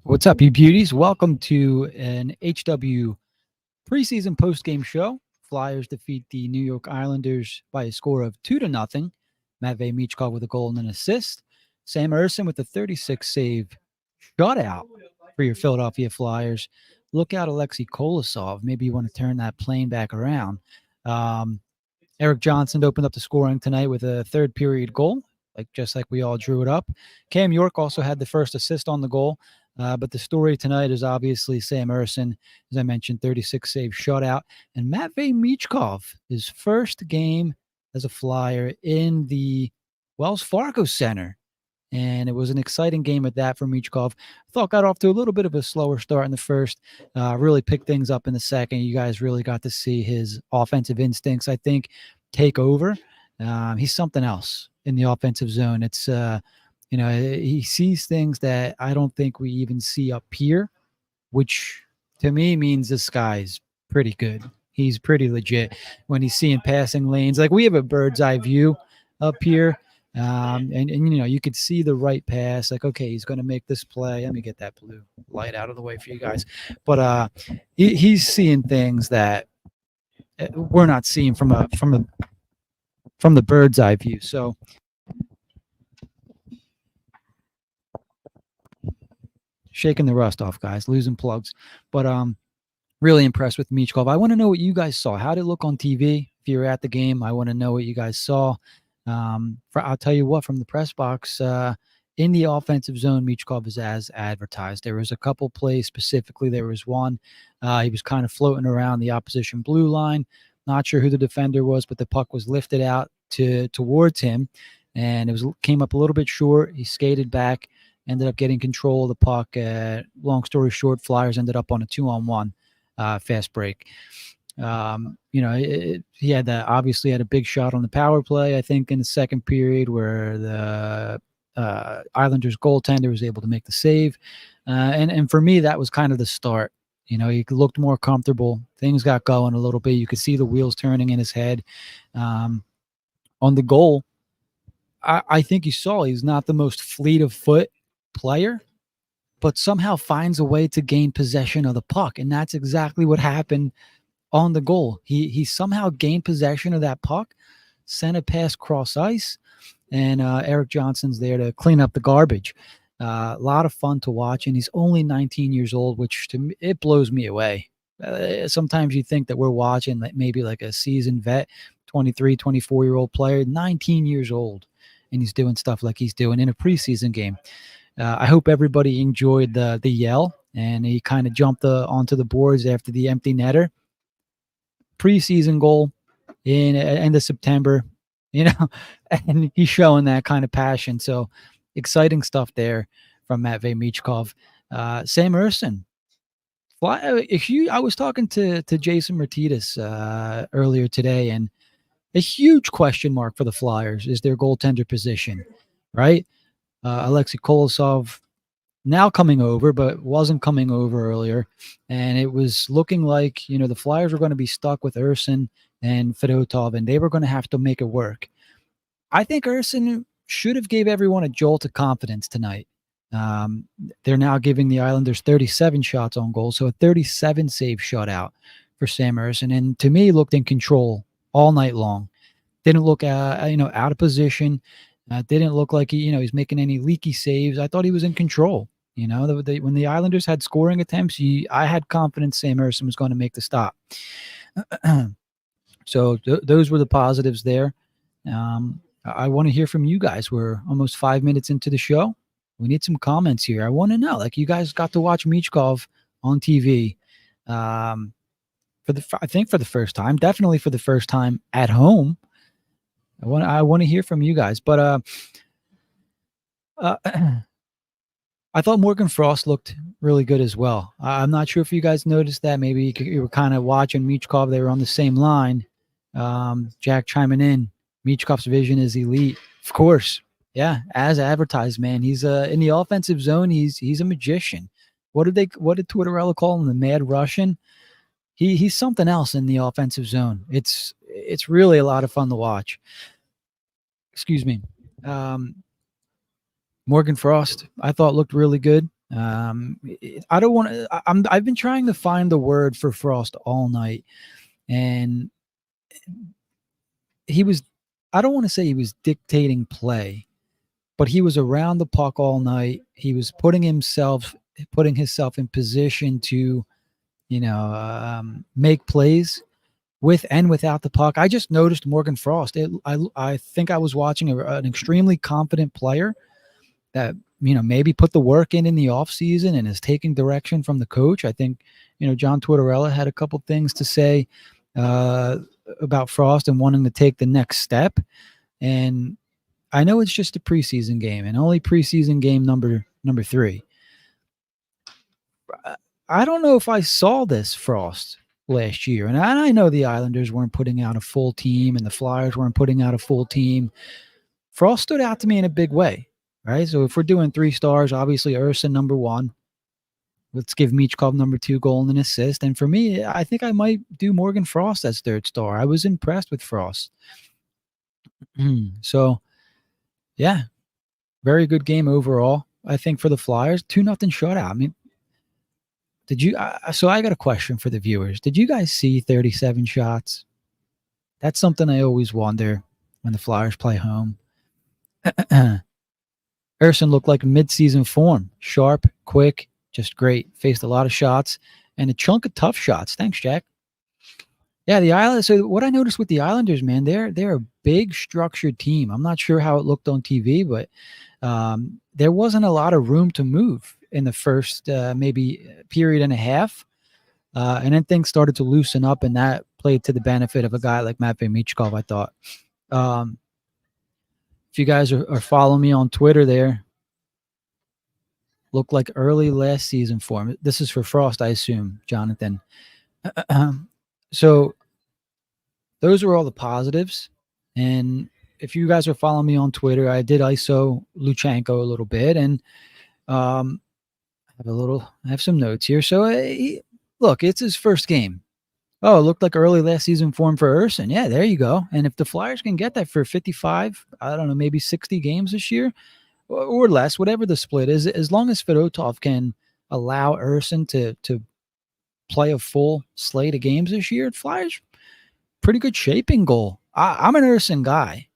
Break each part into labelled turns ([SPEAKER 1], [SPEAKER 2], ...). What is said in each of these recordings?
[SPEAKER 1] What's up, you beauties? Welcome to an HW preseason postgame show. Flyers defeat the New York Islanders by a score of 2-0. Matvei Michkov with a goal and an assist. Sam Ersson with a 36 save shutout for your Philadelphia Flyers. Look out, Alexei Kolosov. Maybe you want to turn that plane back around. Eric Johnson opened up the scoring tonight with a third period goal, just like we all drew it up. Cam York also had the first assist on the goal. But the story tonight is obviously Sam Ersson, as I mentioned, 36 save shutout. And Matvei Michkov, his first game as a Flyer in the Wells Fargo Center. And it was an exciting game at that for Michkov. Thought got off to a little bit of a slower start in the first, really picked things up in the second. You guys really got to see his offensive instincts, I think, take over. He's something else in the offensive zone. It's he sees things that I don't think we even see up here, which to me means this guy's pretty good. He's pretty legit when he's seeing passing lanes. Like, we have a bird's eye view up here. And you could see the right pass. Like, okay, he's going to make this play. Let me get that blue light out of the way for you guys. But he's seeing things that we're not seeing from the bird's eye view. So shaking the rust off, guys, losing plugs. But really impressed with Michkov. I want to know what you guys saw. How did it look on TV? If you were at the game, I want to know what you guys saw. I'll tell you what, from the press box, in the offensive zone, Michkov is as advertised. There was a couple plays specifically. There was one. He was kind of floating around the opposition blue line. Not sure who the defender was, but the puck was lifted out towards him, and came up a little bit short. He skated back, ended up getting control of the puck. Long story short, Flyers ended up on a 2-on-1 fast break. He obviously had a big shot on the power play, I think, in the second period, where the Islanders goaltender was able to make the save. And for me, that was kind of the start. He looked more comfortable. Things got going a little bit. You could see the wheels turning in his head. On the goal, I think you saw he's not the most fleet of foot player, but somehow finds a way to gain possession of the puck. And that's exactly what happened on the goal. He somehow gained possession of that puck, sent a pass cross ice, and Eric Johnson's there to clean up the garbage. A lot of fun to watch, and he's only 19 years old, which to me, it blows me away. Sometimes you think that we're watching maybe like a seasoned vet, 23, 24-year-old player, 19 years old, and he's doing stuff like he's doing in a preseason game. I hope everybody enjoyed the yell, and he kind of jumped onto the boards after the empty netter. Preseason goal in end of September, and he's showing that kind of passion. So exciting stuff there from Matvei Michkov. Sam Ersson. I was talking to Jason Martinez earlier today, and a huge question mark for the Flyers is their goaltender position, right? Alexei Kolosov now coming over, but wasn't coming over earlier. And it was looking like, the Flyers were going to be stuck with Ersson and Fedotov, and they were going to have to make it work. I think Ersson should have gave everyone a jolt of confidence tonight. They're now giving the Islanders 37 shots on goal, so a 37 save shutout for Sam Ersson. And to me, looked in control all night long. Didn't look out of position. Didn't look like he's making any leaky saves. I thought he was in control. When the Islanders had scoring attempts, I had confidence Sam Ersson was going to make the stop. So those were the positives there. I want to hear from you guys. We're almost 5 minutes into the show. We need some comments here. I want to know, you guys got to watch Michkov on TV I think for the first time, definitely for the first time at home. I want to hear from you guys. But I thought Morgan Frost looked really good as well. I'm not sure if you guys noticed that. Maybe you were kind of watching Michkov. They were on the same line. Jack chiming in. Michkov's vision is elite. Of course. Yeah, as advertised, man. He's in the offensive zone. He's a magician. What did Twitterella call him? The Mad Russian? He's something else in the offensive zone. It's really a lot of fun to watch. Excuse me. Morgan Frost, I thought looked really good. I don't want to. I've been trying to find the word for Frost all night, and he was. I don't want to say he was dictating play, but he was around the puck all night. He was putting himself in position to, make plays with and without the puck. I just noticed Morgan Frost. I think I was watching an extremely confident player that maybe put the work in the off season and is taking direction from the coach. I think John Tortorella had a couple things to say uh, about Frost and wanting to take the next step. And I know it's just a preseason game and only preseason game number 3. I don't know if I saw this Frost last year, and I know the Islanders weren't putting out a full team and the Flyers weren't putting out a full team. Frost stood out to me in a big way, right? So if we're doing 3 stars, obviously Urson number 1. Let's give Michkov number 2 goal and an assist. And for me, I think I might do Morgan Frost as 3rd star. I was impressed with Frost. So, yeah, very good game overall. I think for the Flyers, 2-0 shutout. I mean, did you? So I got a question for the viewers. Did you guys see 37 shots? That's something I always wonder when the Flyers play home. Erson looked like mid-season form. Sharp, quick, just great. Faced a lot of shots and a chunk of tough shots. Thanks, Jack. Yeah, the Islanders. So what I noticed with the Islanders, man, they're a big structured team. I'm not sure how it looked on TV, but there wasn't a lot of room to move in the first maybe period and a half. And then things started to loosen up, and that played to the benefit of a guy like Matvei Michkov, I thought. If you guys are following me on Twitter there, looked like early last season form. This is for Frost, I assume, Jonathan. So those are all the positives. And if you guys are following me on Twitter, I did ISO Luchenko a little bit, and I have some notes here. So look, it's his first game. Oh, it looked like early last season form for Urson. Yeah, there you go. And if the Flyers can get that for 55, I don't know, maybe 60 games this year or less, whatever the split is, as long as Fedotov can allow Urson to play a full slate of games this year, Flyers pretty good shaping goal. I'm an Urson guy.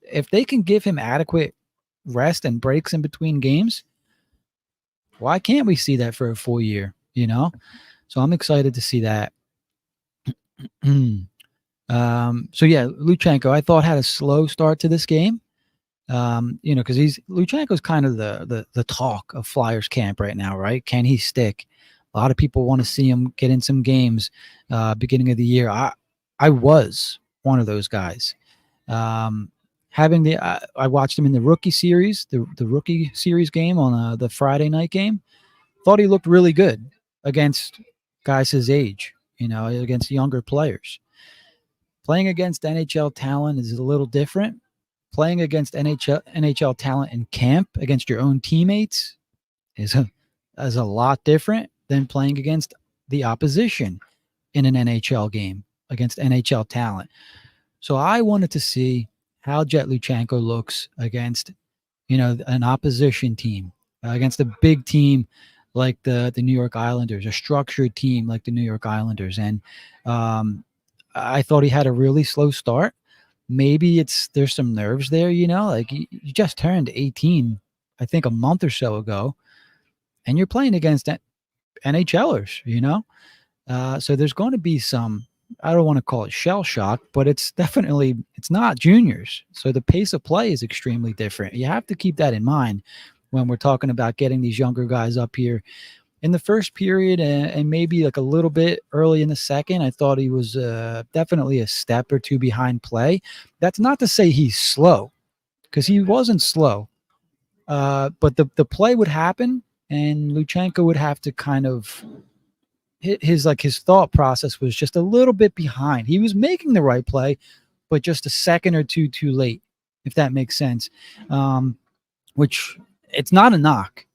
[SPEAKER 1] If they can give him adequate rest and breaks in between games, why can't we see that for a full year? So I'm excited to see that. So yeah, Luchenko, I thought had a slow start to this game. Because Luchenko's kind of the talk of Flyers camp right now, right? Can he stick? A lot of people want to see him get in some games beginning of the year. I was one of those guys. I watched him in the rookie series, the rookie series game on the Friday night game. Thought he looked really good against guys his age, against younger players. Playing against NHL talent is a little different. Playing against NHL talent in camp against your own teammates is a lot different than playing against the opposition in an NHL game against NHL talent. So I wanted to see how Jet Luchenko looks against, an opposition team, against a big team like the New York Islanders, a structured team like the New York Islanders. And I thought he had a really slow start. Maybe there's some nerves there, like you just turned 18, I think a month or so ago, and you're playing against NHLers, so there's going to be some, I don't want to call it shell shock, but it's not juniors. So the pace of play is extremely different. You have to keep that in mind when we're talking about getting these younger guys up here. In the first period and maybe like a little bit early in the second, I thought he was definitely a step or two behind play. That's not to say he's slow, because he wasn't slow. But the play would happen, and Luchenko would have to kind of his thought process was just a little bit behind. He was making the right play, but just a second or two too late, if that makes sense. Which it's not a knock.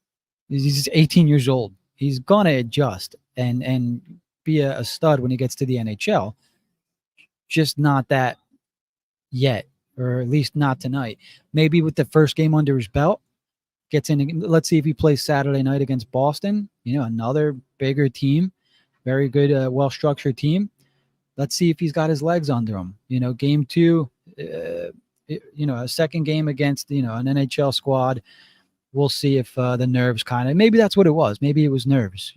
[SPEAKER 1] He's 18 years old. He's gonna adjust and be a stud when he gets to the NHL. Just not that yet, or at least not tonight. Maybe with the first game under his belt, gets in. Let's see if he plays Saturday night against Boston. Another bigger team, very good, well-structured team. Let's see if he's got his legs under him. Game two, a second game against, an NHL squad. We'll see if the nerves maybe that's what it was. Maybe it was nerves.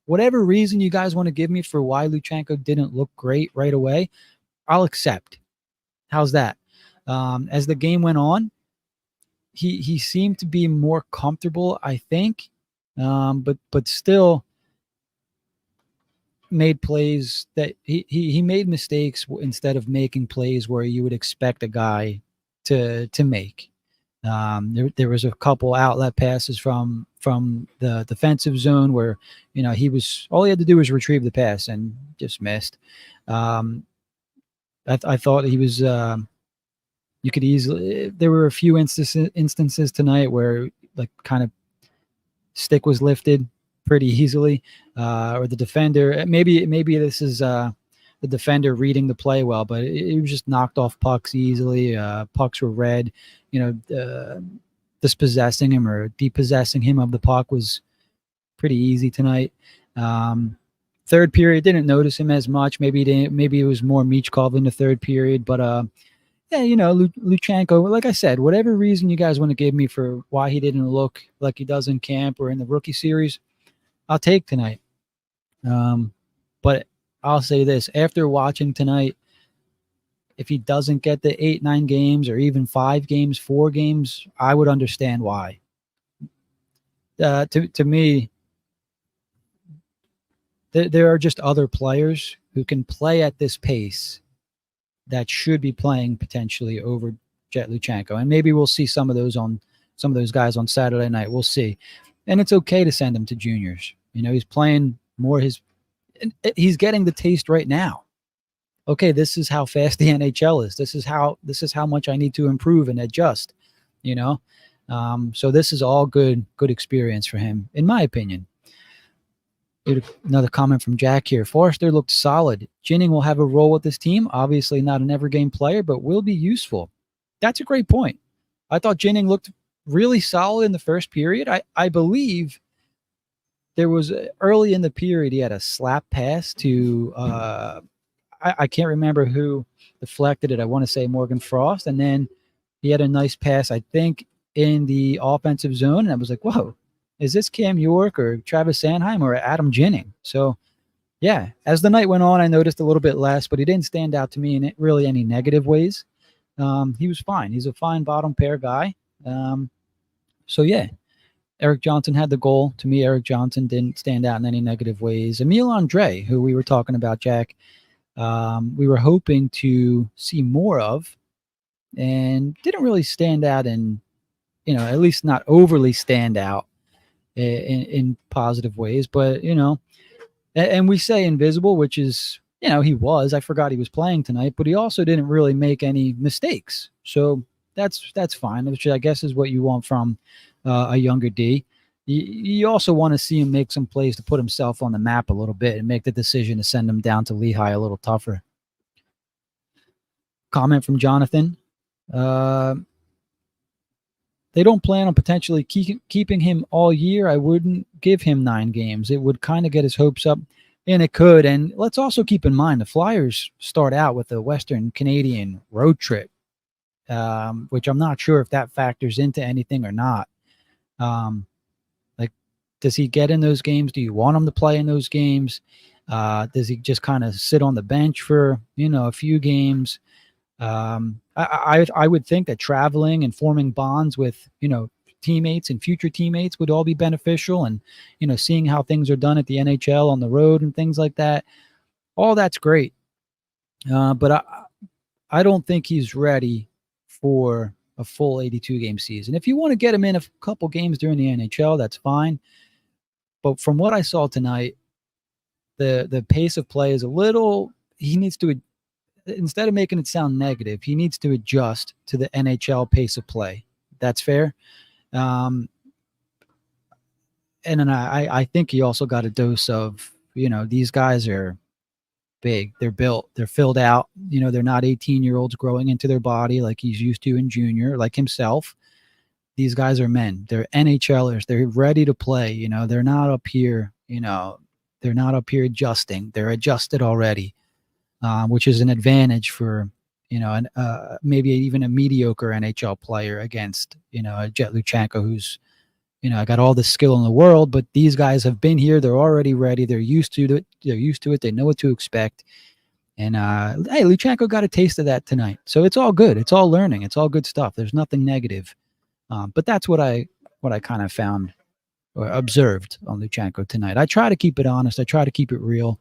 [SPEAKER 1] Whatever reason you guys want to give me for why Luchenko didn't look great right away, I'll accept. How's that? As the game went on, he seemed to be more comfortable, I think, but still made plays that he made mistakes instead of making plays where you would expect a guy to make. There was a couple outlet passes from the defensive zone where all he had to do was retrieve the pass and just missed. I thought he was. You could easily. There were a few instances tonight where kind of stick was lifted pretty easily, or the defender. Maybe this is the defender reading the play well, but it was just knocked off pucks easily. Pucks were red. Dispossessing him or depossessing him of the puck was pretty easy tonight. Third period, didn't notice him as much. Maybe it was more Michkov in the third period, but Luchenko, like I said, whatever reason you guys want to give me for why he didn't look like he does in camp or in the rookie series, I'll take tonight. But I'll say this, after watching tonight, if he doesn't get the 8-9 games or even 5 games, 4 games, I would understand why. To me, there are just other players who can play at this pace that should be playing potentially over Jet Luchenko. And maybe we'll see some of those guys on Saturday night. We'll see. And it's okay to send him to juniors. He's playing more he's getting the taste right now. Okay, this is how fast the NHL is. This is how much I need to improve and adjust, So this is all good experience for him, in my opinion. Another comment from Jack here. Forrester looked solid. Ginning will have a role with this team. Obviously not an every-game player, but will be useful. That's a great point. I thought Ginning looked really solid in the first period. I believe there was early in the period he had a slap pass to I can't remember who deflected it. I want to say Morgan Frost, and then he had a nice pass, I think, in the offensive zone, and I was like, whoa. Is this Cam York or Travis Sanheim or Adam Ginning? So, yeah, as the night went on, I noticed a little bit less, but he didn't stand out to me in really any negative ways. He was fine. He's a fine bottom pair guy. So, yeah, Eric Johnson had the goal. To me, Eric Johnson didn't stand out in any negative ways. Emile Andre, who we were talking about, Jack, we were hoping to see more of and didn't really stand out in, at least not overly stand out in positive ways, but and we say invisible, which is he was. I forgot he was playing tonight, but he also didn't really make any mistakes, so that's fine. Which I guess is what you want from a younger D. You also want to see him make some plays to put himself on the map a little bit and make the decision to send him down to Lehigh a little tougher. Comment from Jonathan. They don't plan on potentially keeping him all year. I wouldn't give him 9 games. It would kind of get his hopes up, and it could. And let's also keep in mind the Flyers start out with a Western Canadian road trip, which I'm not sure if that factors into anything or not. Does he get in those games? Do you want him to play in those games? Does he just kind of sit on the bench for, a few games? I would think that traveling and forming bonds with, teammates and future teammates would all be beneficial, and, seeing how things are done at the NHL on the road and things like that. All that's great. But I don't think he's ready for a full 82 game season. If you want to get him in a couple games during the NHL, that's fine. But from what I saw tonight, the pace of play is he needs to, instead of making it sound negative, he needs to adjust to the NHL pace of play. That's fair. And then I think he also got a dose of, these guys are big. They're built. They're filled out. They're not 18-year-olds growing into their body like he's used to in junior, like himself. these guys are men. They're NHLers. They're ready to play. They're not up here. They're not up here adjusting. They're adjusted already, which is an advantage for maybe even a mediocre NHL player against a Jet Luchenko who's got all the skill in the world. But these guys have been here. They're already ready. They're used to it. They know what to expect. And hey, Luchenko got a taste of that tonight, so it's all good. It's all learning. It's all good stuff. There's nothing negative. But that's what I kind of found or observed on Luchenko tonight. I try to keep it honest. I try to keep it real.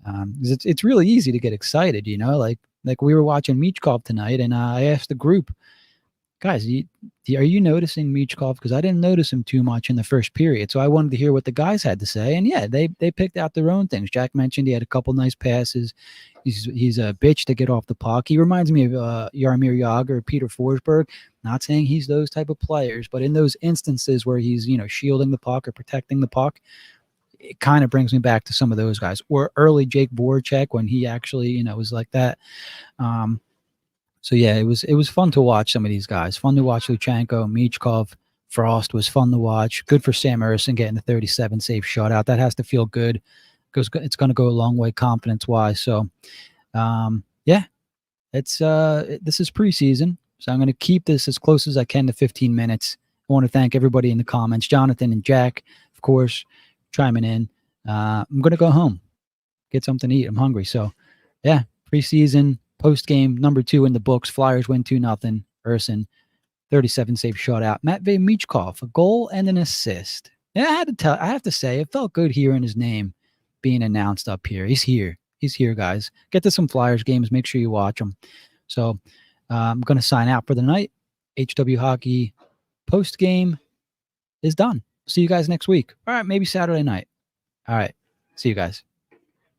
[SPEAKER 1] 'Cause it's really easy to get excited, like we were watching Michkov tonight, and I asked the group, guys, are you noticing Michkov? Because I didn't notice him too much in the first period, so I wanted to hear what the guys had to say. And yeah, they picked out their own things. Jack mentioned he had a couple nice passes. He's a bitch to get off the puck. He reminds me of Jaromir Jagr, Peter Forsberg. Not saying he's those type of players, but in those instances where he's shielding the puck or protecting the puck, it kind of brings me back to some of those guys. Or early Jake Voracek when he actually was like that. So yeah, it was fun to watch some of these guys. Fun to watch Luchenko, Michkov, Frost was fun to watch. Good for Sam Ersson getting the 37 save shutout. That has to feel good because it's going to go a long way confidence wise. So yeah, it's this is preseason, so I'm going to keep this as close as I can to 15 minutes. I want to thank everybody in the comments, Jonathan and Jack, of course, chiming in. I'm going to go home, get something to eat. I'm hungry. So yeah, preseason. Post game, number 2 in the books. Flyers win 2-0. Ersson, 37 save shutout. Matvei Michkov, a goal and an assist. Yeah, I have to say, it felt good hearing his name being announced up here. He's here. He's here, guys. Get to some Flyers games. Make sure you watch them. So I'm going to sign out for the night. HW Hockey post game is done. See you guys next week. All right, maybe Saturday night. All right. See you guys.